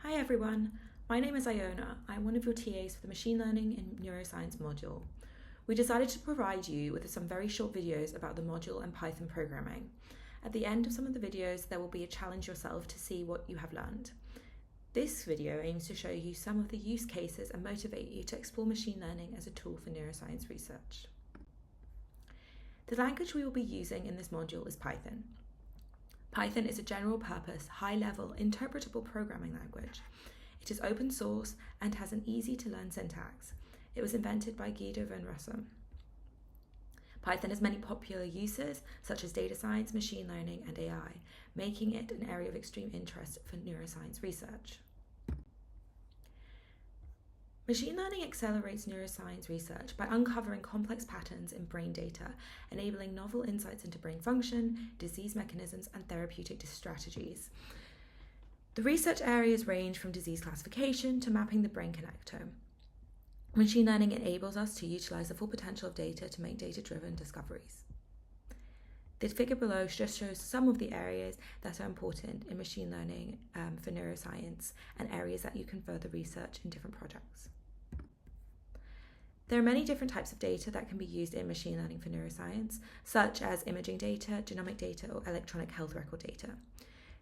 Hi everyone, my name is Iona. I'm one of your TAs for the Machine Learning and Neuroscience module. We decided to provide you with some very short videos about the module and Python programming. At the end of some of the videos, there will be a challenge yourself to see what you have learned. This video aims to show you some of the use cases and motivate you to explore machine learning as a tool for neuroscience research. The language we will be using in this module is Python. Python is a general-purpose, high-level, interpretable programming language. It is open source and has an easy-to-learn syntax. It was invented by Guido van Rossum. Python has many popular uses, such as data science, machine learning, and AI, making it an area of extreme interest for neuroscience research. Machine learning accelerates neuroscience research by uncovering complex patterns in brain data, enabling novel insights into brain function, disease mechanisms, and therapeutic strategies. The research areas range from disease classification to mapping the brain connectome. Machine learning enables us to utilize the full potential of data to make data-driven discoveries. The figure below just shows some of the areas that are important in machine learning for neuroscience and areas that you can further research in different projects. There are many different types of data that can be used in machine learning for neuroscience, such as imaging data, genomic data, or electronic health record data.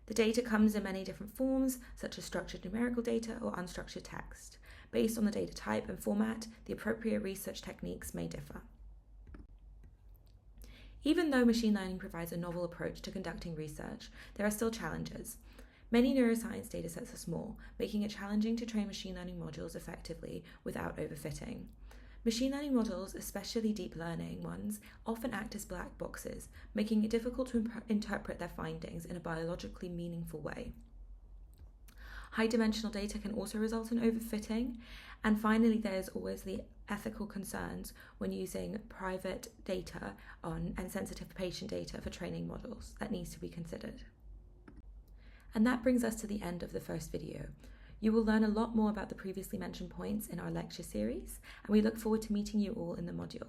The data comes in many different forms, such as structured numerical data or unstructured text. Based on the data type and format, the appropriate research techniques may differ. Even though machine learning provides a novel approach to conducting research, there are still challenges. Many neuroscience datasets are small, making it challenging to train machine learning modules effectively without overfitting. Machine learning models, especially deep learning ones, often act as black boxes, making it difficult to interpret their findings in a biologically meaningful way. High-dimensional data can also result in overfitting. And finally, there's always the ethical concerns when using private data and sensitive patient data for training models that needs to be considered. And that brings us to the end of the first video. You will learn a lot more about the previously mentioned points in our lecture series, and we look forward to meeting you all in the module.